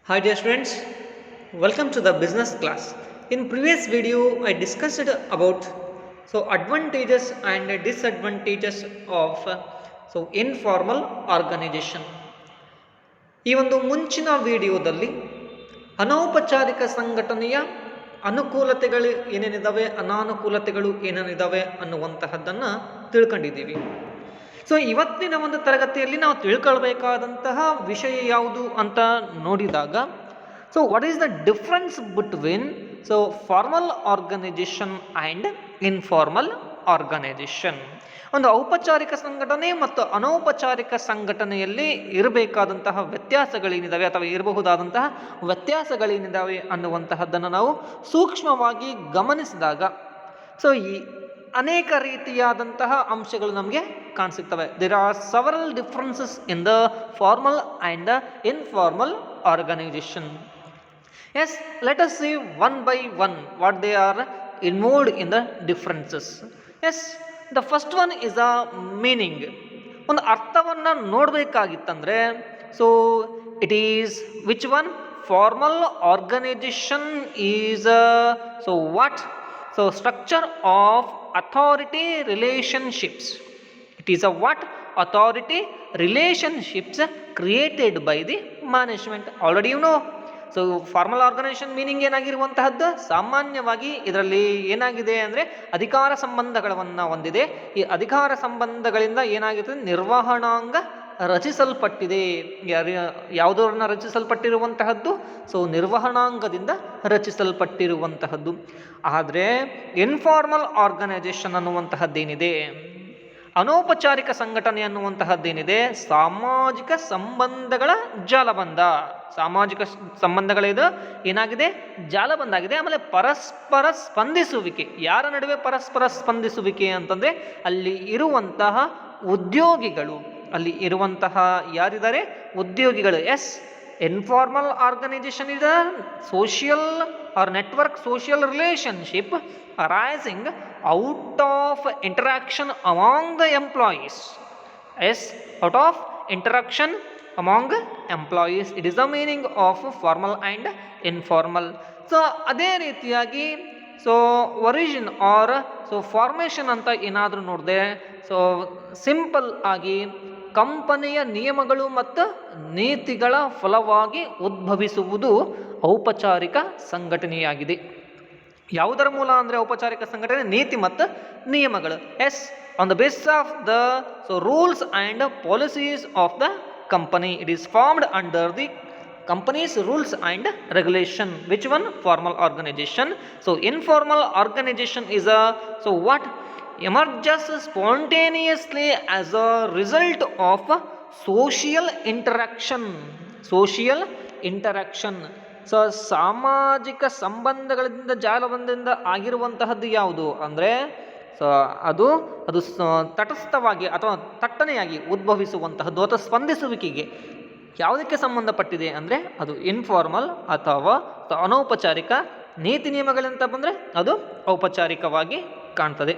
Hi dear students, welcome to the business class. In previous video I discussed about advantages and disadvantages of informal organization. ಈ ಒಂದು ಮುಂಚಿನ ವಿಡಿಯೋದಲ್ಲಿ ಅನೌಪಚಾರಿಕ ಸಂಘಟನೆಯ ಅನುಕೂಲತೆಗಳು ಏನೇನಿದ್ದಾವೆ, ಅನಾನುಕೂಲತೆಗಳು ಏನೇನಿದ್ದಾವೆ ಅನ್ನುವಂತಹದ್ದನ್ನು ತಿಳ್ಕೊಂಡಿದ್ದೀವಿ. ಇವತ್ತಿನ ಒಂದು ತರಗತಿಯಲ್ಲಿ ನಾವು ತಿಳ್ಕೊಳ್ಬೇಕಾದಂತಹ ವಿಷಯ ಯಾವುದು ಅಂತ ನೋಡಿದಾಗ what is the difference between formal organisation and informal organisation. ಒಂದು ಔಪಚಾರಿಕ ಸಂಘಟನೆ ಮತ್ತು ಅನೌಪಚಾರಿಕ ಸಂಘಟನೆಯಲ್ಲಿ ಇರಬೇಕಾದಂತಹ ವ್ಯತ್ಯಾಸಗಳೇನಿದ್ದಾವೆ ಅಥವಾ ಇರಬಹುದಾದಂತಹ ವ್ಯತ್ಯಾಸಗಳೇನಿದ್ದಾವೆ ಅನ್ನುವಂತಹದ್ದನ್ನು ನಾವು ಸೂಕ್ಷ್ಮವಾಗಿ ಗಮನಿಸಿದಾಗ ಈ ಅನೇಕ ರೀತಿಯಾದಂತಹ ಅಂಶಗಳು ನಮಗೆ ಕಾಣಿಸುತ್ತವೆ. There are several differences in the formal and the informal organization. Yes, let us see one by one what they are involved in the differences. Yes, the first one is a meaning. ಒಂದು ಅರ್ಥವನ್ನು ನೋಡಬೇಕಾಗಿತ್ತಂದರೆ it is which one? Formal organization is what? Structure of authority relationships. It is a what? Authority relationships created by the management. Already you know. Formal organization meaning ಏನಾಗಿರುವಂತಹದ್ದು, ಸಾಮಾನ್ಯವಾಗಿ ಇದರಲ್ಲಿ ಏನಾಗಿದೆ ಅಂದರೆ ಅಧಿಕಾರ ಸಂಬಂಧಗಳನ್ನು ಹೊಂದಿದೆ. ಈ ಅಧಿಕಾರ ಸಂಬಂಧಗಳಿಂದ ಏನಾಗಿರ್ತದೆ, ನಿರ್ವಹಣಾಂಗ ರಚಿಸಲ್ಪಟ್ಟಿದೆ. ಯಾವುದರನ್ನ ರಚಿಸಲ್ಪಟ್ಟಿರುವಂತಹದ್ದು? ನಿರ್ವಹಣಾಂಗದಿಂದ ರಚಿಸಲ್ಪಟ್ಟಿರುವಂತಹದ್ದು. ಆದರೆ ಇನ್ಫಾರ್ಮಲ್ ಆರ್ಗನೈಜೇಷನ್ ಅನ್ನುವಂತಹದ್ದೇನಿದೆ, ಅನೌಪಚಾರಿಕ ಸಂಘಟನೆ ಅನ್ನುವಂತಹದ್ದೇನಿದೆ, ಸಾಮಾಜಿಕ ಸಂಬಂಧಗಳ ಜಾಲಬಂಧ. ಸಾಮಾಜಿಕ ಸಂಬಂಧಗಳಿದು ಏನಾಗಿದೆ, ಜಾಲಬಂಧ ಆಗಿದೆ. ಆಮೇಲೆ ಪರಸ್ಪರ ಸ್ಪಂದಿಸುವಿಕೆ. ಯಾರ ನಡುವೆ ಪರಸ್ಪರ ಸ್ಪಂದಿಸುವಿಕೆ ಅಂತಂದರೆ ಅಲ್ಲಿ ಇರುವಂತಹ ಉದ್ಯೋಗಿಗಳು, ಅಲ್ಲಿ ಇರುವಂತಹ ಯಾರಿದ್ದಾರೆ, ಉದ್ಯೋಗಿಗಳು. Yes, informal organisation is a social or network social relationship arising out of interaction among the employees. Yes, out of interaction among employees. It is the meaning of formal and informal. ಅದೇ ರೀತಿಯಾಗಿ origin R formation ಅಂತ ಏನಾದರೂ ನೋಡಿದೆ, simple ಆಗಿ ಕಂಪನಿಯ ನಿಯಮಗಳು ಮತ್ತು ನೀತಿಗಳ ಫಲವಾಗಿ ಉದ್ಭವಿಸುವುದು ಔಪಚಾರಿಕ ಸಂಘಟನೆಯಾಗಿದೆ. ಯಾವುದರ ಮೂಲ ಅಂದರೆ ಔಪಚಾರಿಕ ಸಂಘಟನೆ ನೀತಿ ಮತ್ತು ನಿಯಮಗಳು. Yes, on the basis of the rules and policies of the company, it is formed under the company's rules and regulation. Which one? Formal organization. Informal organization is a what emerges spontaneously as a result of social interaction. Social interaction. ಸಾಮಾಜಿಕ ಸಂಬಂಧಗಳಿಂದ ಜಾಲಬಂಧದಿಂದ ಆಗಿರುವಂತಹದ್ದು ಯಾವುದು ಅಂದರೆ ಅದು ತಟಸ್ಥವಾಗಿ ಅಥವಾ ತಟ್ಟನೆಯಾಗಿ ಉದ್ಭವಿಸುವಂತಹದ್ದು ಅಥವಾ ಸ್ಪಂದಿಸುವಿಕೆಗೆ ಯಾವುದಕ್ಕೆ ಸಂಬಂಧಪಟ್ಟಿದೆ ಅಂದರೆ ಅದು ಇನ್ಫಾರ್ಮಲ್ ಅಥವಾ ಅನೌಪಚಾರಿಕ. ನೀತಿ ನಿಯಮಗಳಂತ ಬಂದರೆ ಅದು ಔಪಚಾರಿಕವಾಗಿ ಕಾಣ್ತದೆ.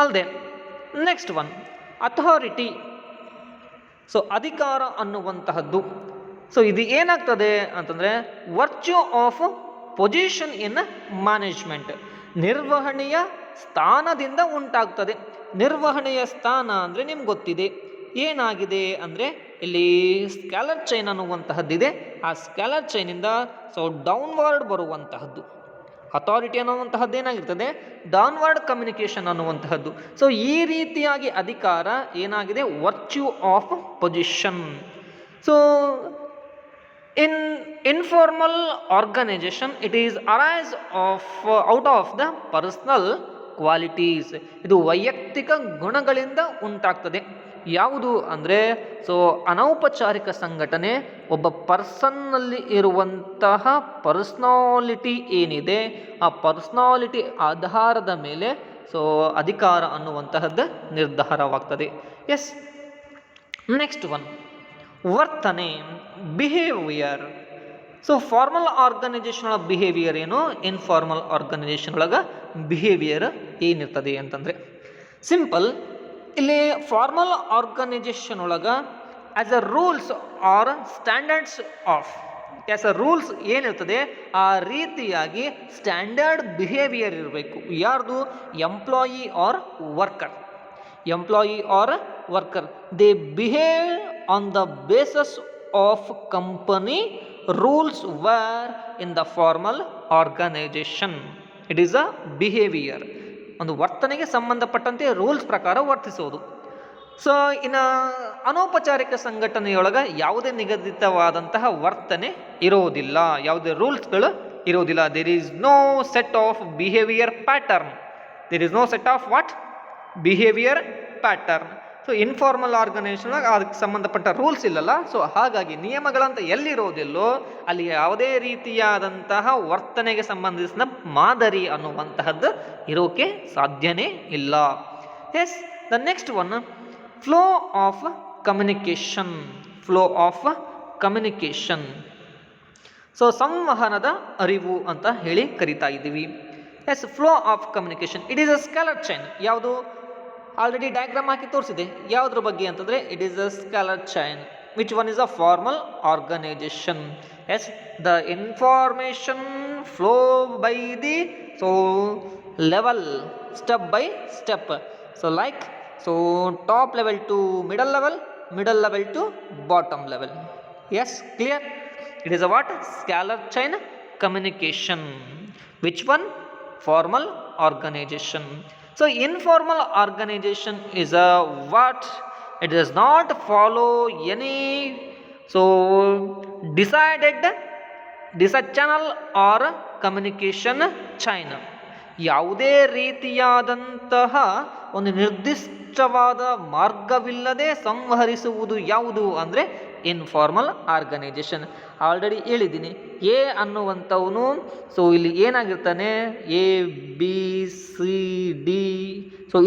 ಅಲ್ಲದೆ ನೆಕ್ಸ್ಟ್ ಒನ್ ಅಥಾರಿಟಿ. ಅಧಿಕಾರ ಅನ್ನುವಂತಹದ್ದು ಇದು ಏನಾಗ್ತದೆ ಅಂತಂದರೆ virtue of position in management. ನಿರ್ವಹಣೆಯ ಸ್ಥಾನದಿಂದ ಉಂಟಾಗ್ತದೆ. ನಿರ್ವಹಣೆಯ ಸ್ಥಾನ ಅಂದರೆ ನಿಮ್ಗೆ ಗೊತ್ತಿದೆ ಏನಾಗಿದೆ ಅಂದರೆ ಇಲ್ಲಿ ಸ್ಕ್ಯಾಲರ್ ಚೈನ್ ಅನ್ನುವಂತಹದ್ದಿದೆ. ಆ ಸ್ಕ್ಯಾಲರ್ ಚೈನಿಂದ ಡೌನ್ವರ್ಡ್ ಬರುವಂತಹದ್ದು. ಅಥಾರಿಟಿ ಅನ್ನುವಂತಹದ್ದು ಏನಾಗಿರ್ತದೆ, ಡೌನ್ವರ್ಡ್ ಕಮ್ಯುನಿಕೇಷನ್ ಅನ್ನುವಂತಹದ್ದು. ಈ ರೀತಿಯಾಗಿ ಅಧಿಕಾರ ಏನಾಗಿದೆ, virtue of position. In informal organization, it is arise out of the personal qualities. ಇದು ವೈಯಕ್ತಿಕ ಗುಣಗಳಿಂದ ಉಂಟಾಗ್ತದೆ. ಯಾವುದು ಅಂದರೆ ಅನೌಪಚಾರಿಕ ಸಂಘಟನೆ ಒಬ್ಬ ಪರ್ಸನ್ನಲ್ಲಿ ಇರುವಂತಹ ಪರ್ಸ್ನಾಲಿಟಿ ಏನಿದೆ, ಆ ಪರ್ಸ್ನಾಲಿಟಿ ಆಧಾರದ ಮೇಲೆ ಅಧಿಕಾರ ಅನ್ನುವಂತಹದ್ದು ನಿರ್ಧಾರವಾಗ್ತದೆ. ಎಸ್, ನೆಕ್ಸ್ಟ್ ಒನ್ ವರ್ತನೆ, ಬಿಹೇವಿಯರ್. ಫಾರ್ಮಲ್ ಆರ್ಗನೈಜೇಷನ್ ಒಳಗೆ ಬಿಹೇವಿಯರ್ ಏನು, ಇನ್ಫಾರ್ಮಲ್ ಆರ್ಗನೈಜೇಷನ್ ಒಳಗೆ ಬಿಹೇವಿಯರ್ ಏನಿರ್ತದೆ ಅಂತಂದರೆ ಸಿಂಪಲ್. ಇಲ್ಲಿ ಫಾರ್ಮಲ್ ಆರ್ಗನೈಜೇಷನ್ ಒಳಗೆ as a rules or standards of as rules ಏನಿರ್ತದೆ ಆ ರೀತಿಯಾಗಿ ಸ್ಟ್ಯಾಂಡರ್ಡ್ ಬಿಹೇವಿಯರ್ ಇರಬೇಕು. ಯಾರ್ದು? Employee or worker. Employee or worker they behave on the bases of company rules were in the formal organisation. It is a behaviour, ಒಂದು ವರ್ತನೆಗೆ ಸಂಬಂಧಪಟ್ಟಂತೆ rules ಪ್ರಕಾರ ವರ್ತಿಸೋದು. So ಇನ್ನು ಅನೌಪಚಾರಿಕ ಸಂಘಟನೆಯೊಳಗೆ ಯಾವುದೇ ನಿಗದಿತವಾದಂತಹ ವರ್ತನೆ ಇರೋದಿಲ್ಲ, ಯಾವುದೇ ರೂಲ್ಸ್ಗಳು ಇರೋದಿಲ್ಲ. There is no set of behaviour pattern. There is no set of what? Behaviour pattern. So informal organisation ಅದಕ್ಕೆ ಸಂಬಂಧಪಟ್ಟ ರೂಲ್ಸ್ ಇಲ್ಲಲ್ಲ. ಸೊ ಹಾಗಾಗಿ ನಿಯಮಗಳಂತ ಎಲ್ಲಿರೋದಿಲ್ಲೋ ಅಲ್ಲಿ ಯಾವುದೇ ರೀತಿಯಾದಂತಹ ವರ್ತನೆಗೆ ಸಂಬಂಧಿಸಿದ ಮಾದರಿ ಅನ್ನುವಂತಹದ್ದು ಇರೋಕೆ ಸಾಧ್ಯನೇ ಇಲ್ಲ. Yes, the next one, flow of communication. Flow of communication. So ಸಂವಹನದ ಅರಿವು ಅಂತ ಹೇಳಿ ಕರಿತಾ ಇದ್ದೀವಿ. Yes, flow of communication it is a scalar chain. ಯಾವುದು? ಆಲ್ರೆಡಿ ಡಯಾಗ್ರಾಮ್ ಹಾಕಿ ತೋರಿಸಿದೆ. ಯಾವುದ್ರ ಬಗ್ಗೆ ಅಂತಂದರೆ it is a scalar chain. Which one is a formal organization. Yes, the information flow by the level, step by step. So like top level to middle level to bottom level. Yes, clear? It is a what? Scalar chain communication. Which one? Formal organization. So informal organization is a what? It does not follow any decided channel or communication chain. ಯಾವುದೇ ರೀತಿಯಾದಂತಹ ಒಂದು ನಿರ್ದಿಷ್ಟವಾದ ಮಾರ್ಗವಿಲ್ಲದೆ ಸಂವಹರಿಸುವುದು ಯಾವುದು ಅಂದರೆ informal organisation. Already ಹೇಳಿದ್ದೀನಿ, A ಅನ್ನುವಂಥವನು ಇಲ್ಲಿ ಏನಾಗಿರ್ತಾನೆ, A B C D,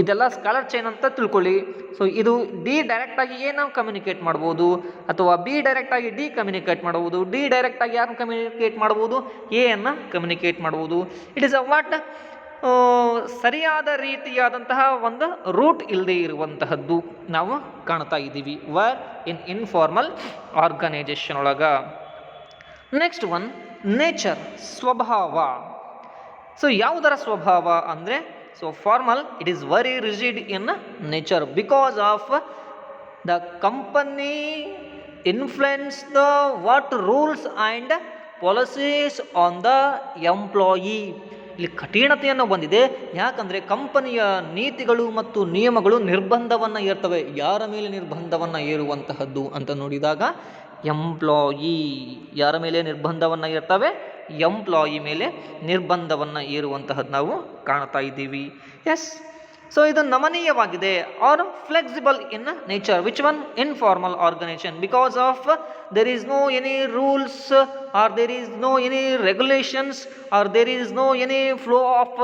ಇದೆಲ್ಲ scalar chain ಅಂತ ತಿಳ್ಕೊಳ್ಳಿ. ಇದು ಡಿ ಡೈರೆಕ್ಟಾಗಿ ಎ ನಾವು ಕಮ್ಯುನಿಕೇಟ್ ಮಾಡ್ಬೋದು, ಅಥವಾ ಬಿ ಡೈರೆಕ್ಟಾಗಿ ಡಿ ಕಮ್ಯುನಿಕೇಟ್ ಮಾಡ್ಬೋದು, ಡಿ ಡೈರೆಕ್ಟಾಗಿ ಯಾರನ್ನು ಕಮ್ಯುನಿಕೇಟ್ ಮಾಡ್ಬೋದು, ಎ ಅನ್ನು ಕಮ್ಯುನಿಕೇಟ್ ಮಾಡ್ಬೋದು. It is a what? ಸರಿಯಾದ ರೀತಿಯಾದಂತಹ ಒಂದು ರೂಟ್ ಇಲ್ಲದೆ ಇರುವಂತಹದ್ದು ನಾವು ಕಾಣ್ತಾ ಇದ್ದೀವಿ ವರ್ ಇನ್ ಇನ್ಫಾರ್ಮಲ್ ಆರ್ಗನೈಜೇಷನ್ ಒಳಗ. ನೆಕ್ಸ್ಟ್ ಒನ್, ನೇಚರ್, ಸ್ವಭಾವ. ಯಾವುದರ ಸ್ವಭಾವ ಅಂದರೆ formal it is very rigid in nature because of the company influence the what rules and policies on the employee. ಇಲ್ಲಿ ಕಠಿಣತೆಯನ್ನು ಬಂದಿದೆ. ಯಾಕಂದರೆ ಕಂಪನಿಯ ನೀತಿಗಳು ಮತ್ತು ನಿಯಮಗಳು ನಿರ್ಬಂಧವನ್ನು ಏರ್ತವೆ. ಯಾರ ಮೇಲೆ ನಿರ್ಬಂಧವನ್ನು ಏರುವಂತಹದ್ದು ಅಂತ ನೋಡಿದಾಗ ಎಂಪ್ಲಾಯಿ. ಯಾರ ಮೇಲೆ ನಿರ್ಬಂಧವನ್ನು ಏರ್ತವೆ? ಎಂಪ್ಲಾಯಿ ಮೇಲೆ ನಿರ್ಬಂಧವನ್ನು ಏರುವಂತಹದ್ದು ನಾವು ಕಾಣ್ತಾ ಇದ್ದೀವಿ. ಎಸ್, ಇದು ನಮನೀಯವಾಗಿದೆ or flexible in nature. Which one? Informal organization. Because of there is no any rules or there is no any regulations or there is no any flow of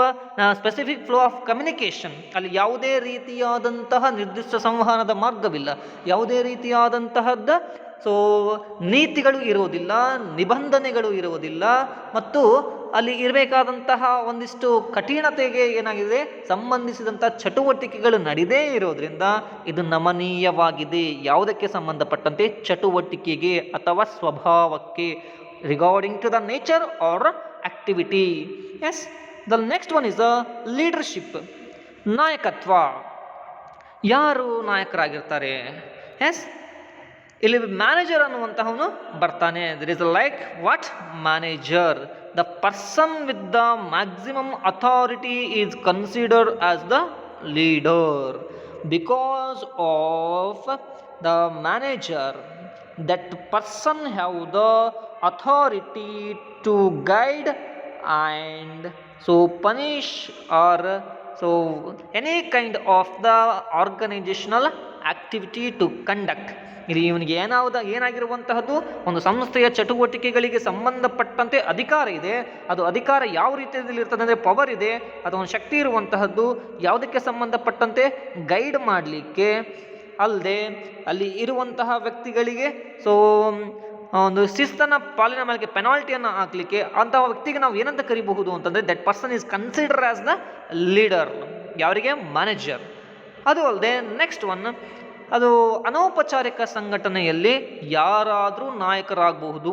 specific flow of communication. ಅಲ್ಲಿ ಯಾವುದೇ ರೀತಿಯಾದಂತಹ ನಿರ್ದಿಷ್ಟ ಸಂವಹನದ ಮಾರ್ಗವಿಲ್ಲ, ಯಾವುದೇ ರೀತಿಯಾದಂತಹದ್ದು ನೀತಿಗಳು ಇರುವುದಿಲ್ಲ, ನಿಬಂಧನೆಗಳು ಇರುವುದಿಲ್ಲ, ಮತ್ತು ಅಲ್ಲಿ ಇರಬೇಕಾದಂತಹ ಒಂದಿಷ್ಟು ಕಠಿಣತೆಗೆ ಏನಾಗಿದೆ ಸಂಬಂಧಿಸಿದಂಥ ಚಟುವಟಿಕೆಗಳು ನಡೆದೇ ಇರೋದ್ರಿಂದ ಇದು ನಮನೀಯವಾಗಿದೆ. ಯಾವುದಕ್ಕೆ ಸಂಬಂಧಪಟ್ಟಂತೆ? ಚಟುವಟಿಕೆಗೆ ಅಥವಾ ಸ್ವಭಾವಕ್ಕೆ, regarding to the nature or activity. Yes, the next one is the leadership, ನಾಯಕತ್ವ. ಯಾರು ನಾಯಕರಾಗಿರ್ತಾರೆ? ಎಸ್, ಇಲ್ಲಿ ಮ್ಯಾನೇಜರ್ ಅನ್ನುವಂತಹವನು ಬರ್ತಾನೆ. There is like what? Manager. The person with the maximum authority is considered as the leader. Because of the manager, that person have the authority to guide and punish or any kind of the organizational activity to conduct. ಇಲ್ಲಿ ಇವನಿಗೆ ಏನಾಗಿರುವಂತಹದ್ದು ಒಂದು ಸಂಸ್ಥೆಯ ಚಟುವಟಿಕೆಗಳಿಗೆ ಸಂಬಂಧಪಟ್ಟಂತೆ ಅಧಿಕಾರ ಇದೆ. ಅದು ಅಧಿಕಾರ ಯಾವ ರೀತಿಯಲ್ಲಿ ಇರ್ತದೆ ಅಂದರೆ ಪವರ್ ಇದೆ, ಅದೊಂದು ಶಕ್ತಿ ಇರುವಂತಹದ್ದು. ಯಾವುದಕ್ಕೆ ಸಂಬಂಧಪಟ್ಟಂತೆ? ಗೈಡ್ ಮಾಡಲಿಕ್ಕೆ. ಅಲ್ಲದೆ ಅಲ್ಲಿ ಇರುವಂತಹ ವ್ಯಕ್ತಿಗಳಿಗೆ ಒಂದು ಶಿಸ್ತನ್ನು ಪಾಲನೆ ಮಾಡಲಿಕ್ಕೆ, ಪೆನಾಲ್ಟಿಯನ್ನು ಹಾಕಲಿಕ್ಕೆ, ಅಂತಹ ವ್ಯಕ್ತಿಗೆ ನಾವು ಏನಂತ ಕರಿಬಹುದು ಅಂತಂದರೆ that person is consider as the leader. ಯಾರಿಗೆ? ಮ್ಯಾನೇಜರ್. ಅದು ಅಲ್ಲದೆ ನೆಕ್ಸ್ಟ್ ಒನ್, ಅದು ಅನೌಪಚಾರಿಕ ಸಂಘಟನೆಯಲ್ಲಿ ಯಾರಾದರೂ ನಾಯಕರಾಗಬಹುದು.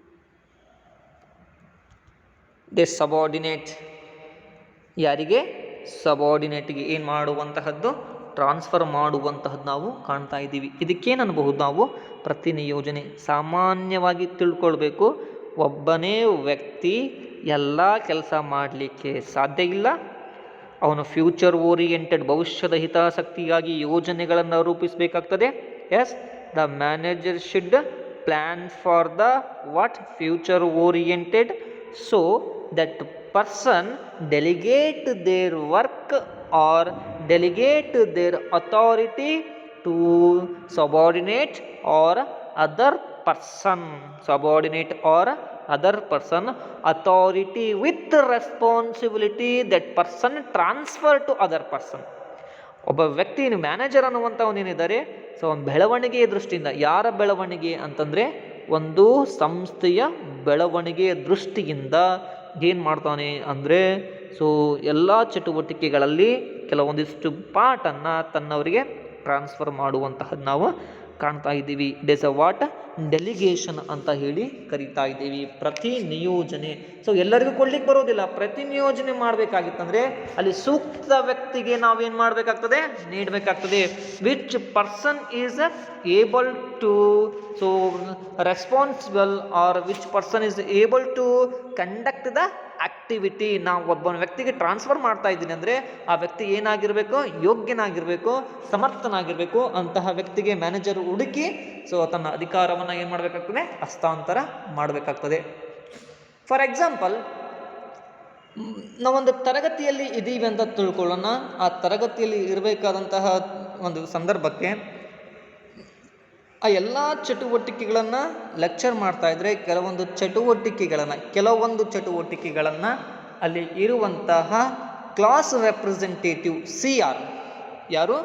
ದೇ ಸಬಾರ್ಡಿನೇಟ್, ಯಾರಿಗೆ? ಸಬಾರ್ಡಿನೇಟ್ಗೆ ಏನು ಮಾಡುವಂತಹದ್ದು? ಟ್ರಾನ್ಸ್ಫರ್ ಮಾಡುವಂತಹದ್ದು ನಾವು ಕಾಣ್ತಾ ಇದ್ದೀವಿ. ಇದಕ್ಕೇನು ಅನ್ಬಹುದು ನಾವು? ಪ್ರತಿನಿಯೋಜನೆ. ಸಾಮಾನ್ಯವಾಗಿ ತಿಳ್ಕೊಳ್ಬೇಕು, ಒಬ್ಬನೇ ವ್ಯಕ್ತಿ ಎಲ್ಲ ಕೆಲಸ ಮಾಡಲಿಕ್ಕೆ ಸಾಧ್ಯ ಇಲ್ಲ. ಅವನು ಫ್ಯೂಚರ್ ಓರಿಯೆಂಟೆಡ್, ಭವಿಷ್ಯದ ಹಿತಾಸಕ್ತಿಗಾಗಿ ಯೋಜನೆಗಳನ್ನು ರೂಪಿಸಬೇಕಾಗ್ತದೆ. Yes, the manager should plan for the what? Future oriented. So that person delegate their work or delegate their authority to subordinate or other person. Subordinate or other person, authority with responsibility that person transfer to other person. ಒಬ್ಬ ವ್ಯಕ್ತಿ manager ಅನ್ನುವಂಥವನೇನಿದ್ದಾರೆ, so ಬೆಳವಣಿಗೆಯ ದೃಷ್ಟಿಯಿಂದ, ಯಾರ ಬೆಳವಣಿಗೆ ಅಂತಂದರೆ ಒಂದು ಸಂಸ್ಥೆಯ ಬೆಳವಣಿಗೆಯ ದೃಷ್ಟಿಯಿಂದ ಏನು ಮಾಡ್ತಾನೆ ಅಂದರೆ, ಸೊ ಎಲ್ಲ ಚಟುವಟಿಕೆಗಳಲ್ಲಿ ಕೆಲವೊಂದಿಷ್ಟು ಪಾರ್ಟನ್ನು ತನ್ನವರಿಗೆ ಟ್ರಾನ್ಸ್ಫರ್ ಮಾಡುವಂತಹದ್ದು ನಾವು ಕಾಣ್ತಾ ಇದ್ದೀವಿ. It is a what? Delegation ಅಂತ ಹೇಳಿ ಕರಿತಾ ಇದ್ದೀವಿ. ಪ್ರತಿ ನಿಯೋಜನೆ. ಸೊ ಎಲ್ಲರಿಗೂ ಕೊಡ್ಲಿಕ್ಕೆ ಬರೋದಿಲ್ಲ. ಪ್ರತಿ ನಿಯೋಜನೆ ಮಾಡಬೇಕಾಗಿತ್ತಂದ್ರೆ ಅಲ್ಲಿ ಸೂಕ್ತ ವ್ಯಕ್ತಿಗೆ ನಾವೇನು ಮಾಡಬೇಕಾಗ್ತದೆ? ನೀಡಬೇಕಾಗ್ತದೆ. Which person is able to so responsible or which person is able to conduct the activity. ನಾವು ಒಬ್ಬ ವ್ಯಕ್ತಿಗೆ ಟ್ರಾನ್ಸ್ಫರ್ ಮಾಡ್ತಾ ಇದ್ದೀನಿ ಅಂದರೆ ಆ ವ್ಯಕ್ತಿ ಏನಾಗಿರಬೇಕು? ಯೋಗ್ಯನಾಗಿರಬೇಕು, ಸಮರ್ಥನಾಗಿರಬೇಕು. ಅಂತಹ ವ್ಯಕ್ತಿಗೆ ಮ್ಯಾನೇಜರ್ ಹುಡುಕಿ ಸೊ ತನ್ನ ಅಧಿಕಾರವನ್ನು ಏನು ಮಾಡಬೇಕಾಗ್ತದೆ? ಹಸ್ತಾಂತರ ಮಾಡಬೇಕಾಗ್ತದೆ. ಫಾರ್ ಎಕ್ಸಾಂಪಲ್, ನಾವೊಂದು ತರಗತಿಯಲ್ಲಿ ಇದ್ದೀವಿ ಅಂತ ತಿಳ್ಕೊಳ್ಳೋಣ. ಆ ತರಗತಿಯಲ್ಲಿ ಇರಬೇಕಾದಂತಹ ಒಂದು ಸಂದರ್ಭಕ್ಕೆ ಆ ಎಲ್ಲ ಚಟುವಟಿಕೆಗಳನ್ನು ಲೆಕ್ಚರ್ ಮಾಡ್ತಾ ಇದ್ರೆ ಕೆಲವೊಂದು ಚಟುವಟಿಕೆಗಳನ್ನು ಅಲ್ಲಿ ಇರುವಂತಹ ಕ್ಲಾಸ್ ರೆಪ್ರೆಸೆಂಟೇಟಿವ್ CR, ಯಾರು?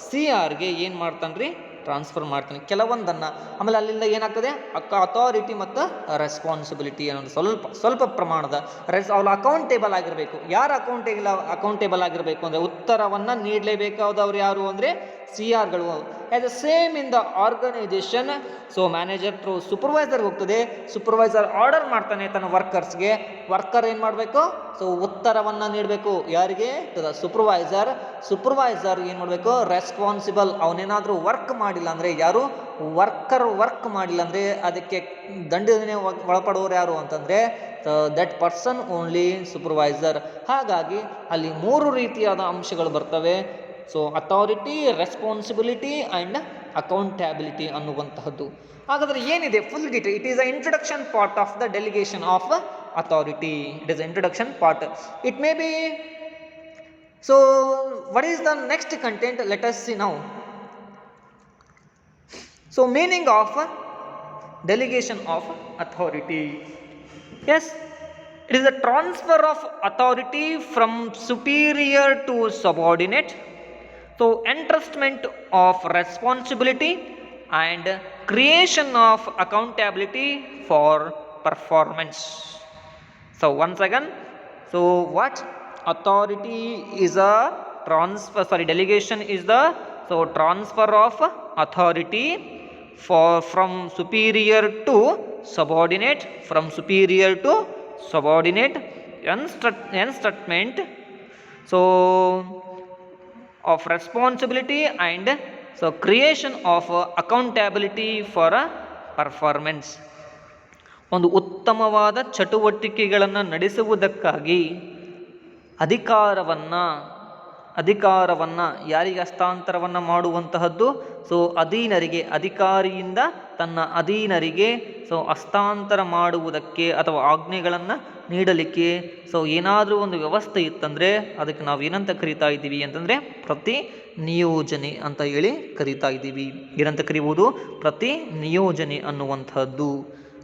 CRಗೆ ಏನು ಮಾಡ್ತಾನೆ? ಟ್ರಾನ್ಸ್ಫರ್ ಮಾಡ್ತಾನೆ ಕೆಲವೊಂದನ್ನು. ಆಮೇಲೆ ಅಲ್ಲಿಂದ ಏನಾಗ್ತದೆ? ಅಥಾರಿಟಿ ಮತ್ತು ರೆಸ್ಪಾನ್ಸಿಬಿಲಿಟಿ ಅನ್ನೋದು ಸ್ವಲ್ಪ ಪ್ರಮಾಣದ ಅವ್ರು ಅಕೌಂಟೇಬಲ್ ಆಗಿರಬೇಕು. ಯಾರು ಅಕೌಂಟೇಬಲ್ ಆಗಿರಬೇಕು ಅಂದರೆ ಉತ್ತರವನ್ನು ನೀಡಲೇಬೇಕಾದವ್ರು ಯಾರು ಅಂದರೆ CRಗಳು. As the same in the organization. So manager through ಸೂಪರ್ವೈಸರ್ಗೆ ಹೋಗ್ತದೆ. ಸೂಪರ್ವೈಸರ್ ಆರ್ಡರ್ ಮಾಡ್ತಾನೆ ತನ್ನ ವರ್ಕರ್ಸ್ಗೆ. ವರ್ಕರ್ ಏನು ಮಾಡಬೇಕು? ಸೊ ಉತ್ತರವನ್ನು ನೀಡಬೇಕು. ಯಾರಿಗೆ? To the supervisor. ಸೂಪರ್ವೈಸರ್ ಏನು ಮಾಡಬೇಕು? ರೆಸ್ಪಾನ್ಸಿಬಲ್. ಅವನೇನಾದರೂ ವರ್ಕ್ ಮಾಡಿಲ್ಲ ಅಂದರೆ, ಯಾರು? ವರ್ಕರ್ ವರ್ಕ್ ಮಾಡಿಲ್ಲ ಅಂದರೆ ಅದಕ್ಕೆ ದಂಡನೆ ಒಳಪಡುವವರು ಯಾರು ಅಂತಂದರೆ ದಟ್ ಪರ್ಸನ್ ಓನ್ಲಿ ಸೂಪರ್ವೈಸರ್. ಹಾಗಾಗಿ ಅಲ್ಲಿ 3 ರೀತಿಯಾದ ಅಂಶಗಳು ಬರ್ತವೆ. So authority, responsibility and accountability ಅನ್ನುವಂತಹದ್ದು. ಹಾಗಾದರೆ ಏನಿದೆ full detail? It is a introduction part of the delegation of authority. It is introduction part. It may be. So what is the next content? Let us see now. So meaning of delegation of authority. Yes, it is a transfer of authority from superior to subordinate. So entrustment of responsibility and creation of accountability for performance. So once again, so what? Authority is a transfer, delegation is the transfer of authority from superior to subordinate, from superior to subordinate, entrustment of responsibility and creation of accountability for performance. ಒಂದು ಉತ್ತಮವಾದ ಚಟುವಟಿಕೆಗಳನ್ನು ನಡೆಸುವುದಕ್ಕಾಗಿ ಅಧಿಕಾರವನ್ನು ಯಾರಿಗೆ ಹಸ್ತಾಂತರವನ್ನು ಮಾಡುವಂತಹದ್ದು? So ಅಧೀನರಿಗೆ, ಅಧಿಕಾರಿಯಿಂದ ತನ್ನ ಅಧೀನರಿಗೆ ಹಸ್ತಾಂತರ ಮಾಡುವುದಕ್ಕೆ ಅಥವಾ ಆಜ್ಞೆಗಳನ್ನು ನೀಡಲಿಕ್ಕೆ ಏನಾದರೂ ಒಂದು ವ್ಯವಸ್ಥೆ ಇತ್ತಂದರೆ ಅದಕ್ಕೆ ನಾವು ಏನಂತ ಕರಿತಾ ಇದ್ದೀವಿ ಅಂತಂದರೆ ಪ್ರತಿ ನಿಯೋಜನೆ ಅಂತ ಹೇಳಿ ಕರಿತಾ ಇದ್ದೀವಿ. ಏನಂತ ಕರಿಬೋದು? ಪ್ರತಿ ನಿಯೋಜನೆ ಅನ್ನುವಂಥದ್ದು.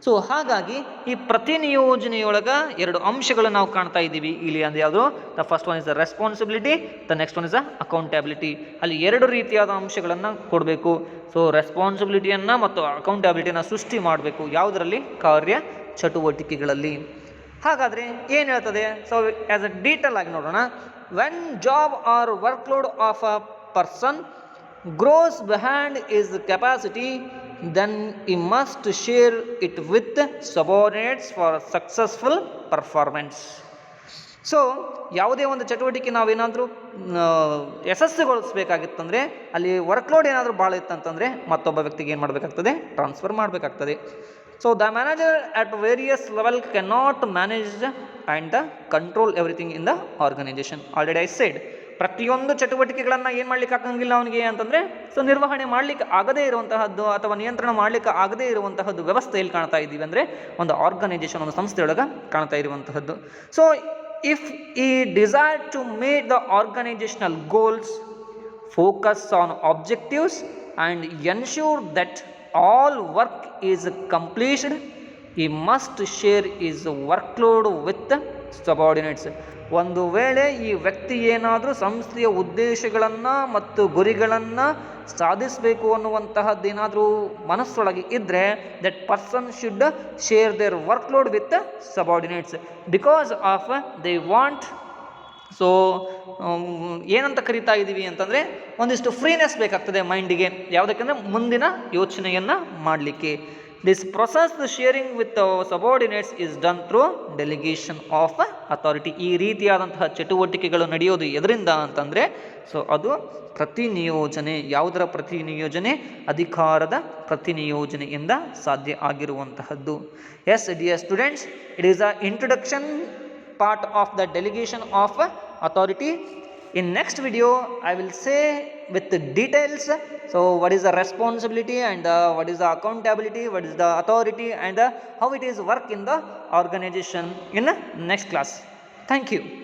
ಸೊ ಹಾಗಾಗಿ ಈ ಪ್ರತಿ ನಿಯೋಜನೆಯೊಳಗೆ 2 ಅಂಶಗಳು ನಾವು ಕಾಣ್ತಾ ಇದ್ದೀವಿ ಇಲ್ಲಿ. ಅಂದರೆ ಯಾವುದು? The first one is the responsibility, the next one is the accountability. ಅಲ್ಲಿ 2 ರೀತಿಯಾದ ಅಂಶಗಳನ್ನು ಕೊಡಬೇಕು. ಸೊ ರೆಸ್ಪಾನ್ಸಿಬಿಲಿಟಿಯನ್ನು ಮತ್ತು ಅಕೌಂಟಬಿಲಿಟಿಯನ್ನು ಸೃಷ್ಟಿ ಮಾಡಬೇಕು. ಯಾವುದರಲ್ಲಿ? ಕಾರ್ಯ ಚಟುವಟಿಕೆಗಳಲ್ಲಿ. ಹಾಗಾದರೆ ಏನು ಹೇಳ್ತದೆ? ಸೊ ಆ್ಯಸ್ ಅ ಡೀಟೇಲ್ ಆಗಿ ನೋಡೋಣ. When job or workload of a person grows behind his capacity, then he must share it with subordinates for successful performance. So ಯಾವುದೇ ಒಂದು ಚಟುವಟಿಕೆ ನಾವೇನಾದರೂ ಯಶಸ್ಸುಗೊಳಿಸಬೇಕಾಗಿತ್ತಂದರೆ ಅಲ್ಲಿ ವರ್ಕ್ಲೋಡ್ ಏನಾದರೂ ಭಾಳ ಇತ್ತಂತಂದರೆ ಮತ್ತೊಬ್ಬ ವ್ಯಕ್ತಿಗೆ ಏನು ಮಾಡಬೇಕಾಗ್ತದೆ, ಟ್ರಾನ್ಸ್ಫರ್ ಮಾಡಬೇಕಾಗ್ತದೆ. So the manager at various level can not manage and control everything in the organisation. Already I said, ಪ್ರತಿಯೊಂದು ಚಟುವಟಿಕೆಗಳನ್ನು ಏನು ಮಾಡ್ಲಿಕ್ಕೆ ಆಗಂಗಿಲ್ಲ ಅವನಿಗೆ ಅಂತಂದರೆ, ಸೊ ನಿರ್ವಹಣೆ ಮಾಡಲಿಕ್ಕೆ ಆಗದೇ ಇರುವಂತಹದ್ದು ಅಥವಾ ನಿಯಂತ್ರಣ ಮಾಡಲಿಕ್ಕೆ ಆಗದೇ ಇರುವಂತಹದ್ದು ವ್ಯವಸ್ಥೆ ಎಲ್ಲಿ ಕಾಣ್ತಾ ಇದ್ದೀವಿ ಅಂದರೆ ಒಂದು ಆರ್ಗನೈಜೇಷನ್, ಒಂದು ಸಂಸ್ಥೆಯೊಳಗೆ ಕಾಣ್ತಾ ಇರುವಂತಹದ್ದು. So if he desire to meet the organizational goals, focus on objectives and ensure that all work is completed, he must share his workload with subordinates. ಒಂದು ವೇಳೆ ಈ ವ್ಯಕ್ತಿ ಏನಾದರೂ ಸಂಸ್ಥೆಯ ಉದ್ದೇಶಗಳನ್ನು ಮತ್ತು ಗುರಿಗಳನ್ನು ಸಾಧಿಸಬೇಕು ಅನ್ನುವಂತಹದ್ದೇನಾದರೂ ಮನಸ್ಸೊಳಗೆ ಇದ್ದರೆ, that person should share their workload with subordinates because of they want. So ಏನಂತ ಕರಿತಾ ಇದ್ದೀವಿ ಅಂತಂದರೆ, ಒಂದಿಷ್ಟು ಫ್ರೀನೆಸ್ ಬೇಕಾಗ್ತದೆ ಮೈಂಡಿಗೆ, ಯಾವುದಕ್ಕೆಂದರೆ ಮುಂದಿನ ಯೋಚನೆಯನ್ನು ಮಾಡಲಿಕ್ಕೆ. This process sharing with subordinates is done through delegation of authority. ಈ ರೀತಿಯಾದಂತಹ ಚಟುವಟಿಕೆಗಳು ನಡೆಯೋದು ಎದರಿಂದ ಅಂತಂದರೆ, ಸೊ ಅದು ಪ್ರತಿನಿಯೋಜನೆ. ಯಾವುದರ ಪ್ರತಿನಿಯೋಜನೆ? ಅಧಿಕಾರದ ಪ್ರತಿನಿಯೋಜನೆಯಿಂದ ಸಾಧ್ಯ ಆಗಿರುವಂತಹದ್ದು. Yes dear students, it is a introduction part of the delegation of authority. In next video I will say with the details, so what is the responsibility and what is the accountability, what is the authority and how it is work in the organization in next class. Thank you.